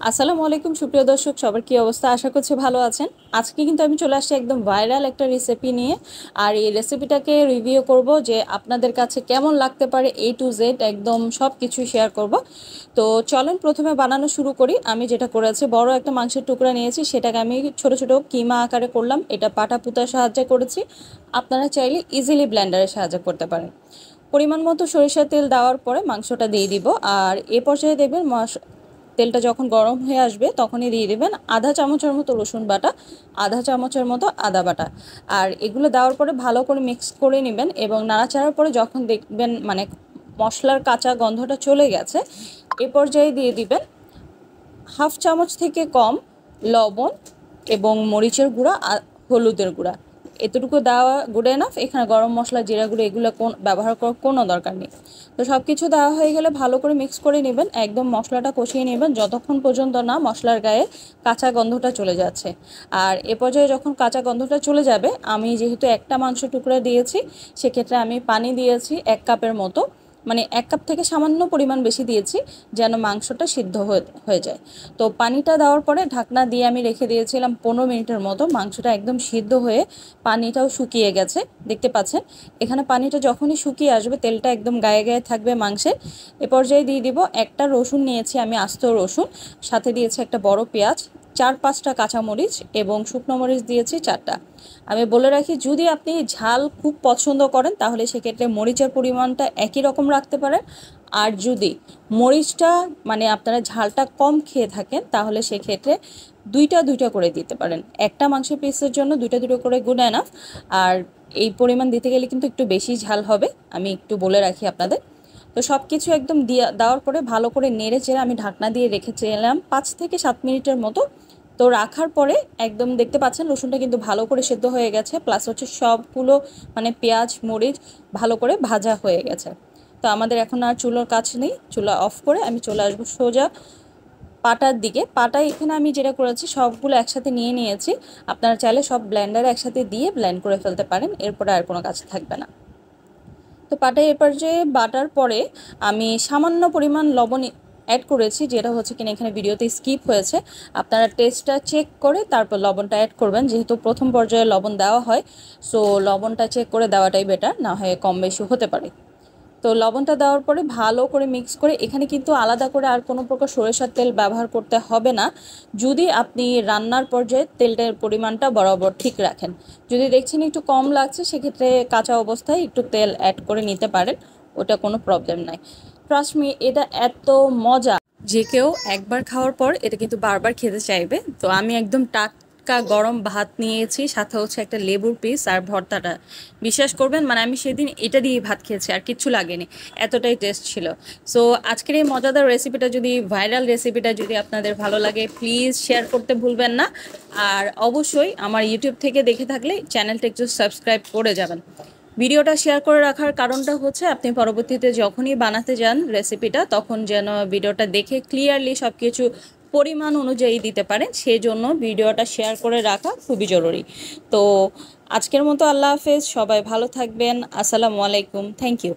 আসসালামু আলাইকুম সুপ্রিয় দর্শক, সবার কি অবস্থা? আশা করছি ভালো আছেন। আজকে কিন্তু আমি চলে আসছি একদম ভাইরাল একটা রেসিপি নিয়ে। আর এই রেসিপিটাকে রিভিউ করব যে আপনাদের কাছে কেমন লাগতে পারে, A to Z একদম সব কিছু শেয়ার করব। তো চলেন প্রথমে বানানো শুরু করি। আমি যেটা করেছি, বড় একটা মাংসের টুকরা নিয়েছি, সেটাকে আমি ছোট ছোট কিমা আকারে করলাম। এটা পাটা পুতার সাহায্যে করেছি। আপনারা চাইলে ইজিলি ব্লেন্ডারের সাহায্যে করতে পারেন। পরিমাণ মতো সরিষার তেল দেওয়ার পরে মাংসটা দিয়ে দিব। আর এ পর্যায়ে দেখবেন তেলটা যখন গরম হয়ে আসবে তখনই দিয়ে দেবেন আধা চামচের মতো রসুন বাটা, আধা চামচের মতো আদা বাটা। আর এগুলো দেওয়ার পরে ভালো করে মিক্স করে নেবেন এবং নাড়াচাড়ার পরে যখন দেখবেন মশলার কাঁচা গন্ধটা চলে গেছে, এ পর্যায়ে দিয়ে দিবেন হাফ চামচ থেকে কম লবণ এবং মরিচের গুঁড়া আর হলুদের গুঁড়া। এতটুকু দেওয়া গুড এনাফ। এখানে গরম মশলা, জিরা গুঁড়ো এগুলো ব্যবহার করার কোনো দরকার নেই। তো সব কিছু দেওয়া হয়ে গেলে ভালো করে মিক্স করে নেবেন, একদম মশলাটা কষিয়ে নেবেন যতক্ষণ পর্যন্ত না মশলার গায়ে কাঁচা গন্ধটা চলে যাচ্ছে। আর এ পর্যায়ে যখন কাঁচা গন্ধটা চলে যাবে, আমি যেহেতু একটা মাংস টুকরা দিয়েছি, সেক্ষেত্রে আমি পানি দিয়েছি 1 কাপের মতো, 1 কাপ থেকে সামান্য পরিমাণ বেশি দিয়েছি যেন মাংসটা সিদ্ধ হয়ে যায়। তো পানিটা দেওয়ার পরে ঢাকনা দিয়ে আমি রেখে দিয়েছিলাম 15 মিনিটের মতো। মাংসটা একদম সিদ্ধ হয়ে পানিটাও শুকিয়ে গেছে, দেখতে পাচ্ছেন। এখানে পানিটা যখনই শুকিয়ে আসবে, তেলটা একদম গায়ে গায়ে থাকবে মাংসের। এ পর্যায়ে দিয়ে দিব একটা রসুন নিয়েছি আমি, আস্ত রসুন, সাথে দিয়েছি একটা বড় পেঁয়াজ, 4-5টা কাঁচামরিচ এবং শুকনো মরিচ দিয়েছি 4টা। আমি বলে রাখি, যদি আপনি ঝাল খুব পছন্দ করেন তাহলে সেক্ষেত্রে মরিচের পরিমাণটা একই রকম রাখতে পারেন। আর যদি মরিচটা আপনারা ঝালটা কম খেয়ে থাকেন তাহলে সেক্ষেত্রে দুইটা দুইটা করে দিতে পারেন। একটা মাংসের পিসের জন্য দুইটা দুটো করে গুড এনাফ। আর এই পরিমাণ দিতে গেলে কিন্তু একটু বেশি ঝাল হবে, আমি একটু বলে রাখি আপনাদের। তো সব কিছু একদম দেওয়ার পরে ভালো করে নেড়ে চেড়ে আমি ঢাকনা দিয়ে রেখেছিলাম 5 থেকে 7 মিনিটের মতো। তো রাখার পরে একদম দেখতে পাচ্ছেন রসুনটা কিন্তু ভালো করে সেদ্ধ হয়ে গেছে, প্লাস হচ্ছে সবগুলো পেঁয়াজ মরিচ ভালো করে ভাজা হয়ে গেছে। তো আমাদের এখন আর চুলোর কাজ নেই, চুলা অফ করে আমি চলে আসবো সোজা পাটার দিকে। পাটায় এখানে আমি যেটা করেছি, সবগুলো একসাথে নিয়ে নিয়েছি। আপনারা চাইলে সব ব্লেন্ডারে একসাথে দিয়ে ব্লেন্ড করে ফেলতে পারেন, এরপরে আর কোনো কাজ থাকবে না। তো পাটায় এরপর যে বাটার পরে আমি সামান্য পরিমাণ লবণ অ্যাড করেছি, যেটা হচ্ছে কিনা এখানে ভিডিওতে স্কিপ হয়েছে। আপনারা টেস্টটা চেক করে তারপর লবণটা অ্যাড করবেন, যেহেতু প্রথম পর্যায়ে লবণ দেওয়া হয়। সো লবণটা চেক করে দেওয়াটাই বেটার, না হয় কম বেশি হতে পারে। তো লবণটা দেওয়ার পরে ভালো করে মিক্স করে, এখানে কিন্তু আলাদা করে আর কোনো প্রকার সরিষার তেল ব্যবহার করতে হবে না, যদি আপনি রান্নার পর্যায়ে তেলটার পরিমাণটা বরাবর ঠিক রাখেন। যদি দেখছেন একটু কম লাগছে, সেক্ষেত্রে কাঁচা অবস্থায় একটু তেল অ্যাড করে নিতে পারেন, ওটা কোনো প্রবলেম নাই। ট্রাস্ট মি, এটা এত মজা যে কেউ একবার খাওয়ার পর এটা কিন্তু বারবার খেতে চাইবে। তো আমি একদম টাটকা গরম ভাত নিয়েছি, সাথে হচ্ছে একটা লেবুর পিস আর ভর্তাটা। বিশ্বাস করবেন, আমি সেদিন এটা দিয়ে ভাত খেয়েছি, আর কিচ্ছু লাগেনি, এতটাই টেস্ট ছিল। সো আজকের এই মজাদার রেসিপিটা, যদি ভাইরাল রেসিপিটা যদি আপনাদের ভালো লাগে, প্লিজ শেয়ার করতে ভুলবেন না। আর অবশ্যই আমার ইউটিউব থেকে দেখে থাকলে চ্যানেলটা একটু সাবস্ক্রাইব করে যাবেন। ভিডিওটা শেয়ার করে রাখার কারণটা হচ্ছে, আপনি পরবর্তীতে যখনই বানাতে যান রেসিপিটা, তখন যেন ভিডিওটা দেখে ক্লিয়ারলি সব কিছু পরিমাণ অনুযায়ী দিতে পারেন, সেই জন্য ভিডিওটা শেয়ার করে রাখা খুবই জরুরি। তো আজকের মতো আল্লাহ হাফেজ, সবাই ভালো থাকবেন। আসসালামু আলাইকুম, থ্যাংক ইউ।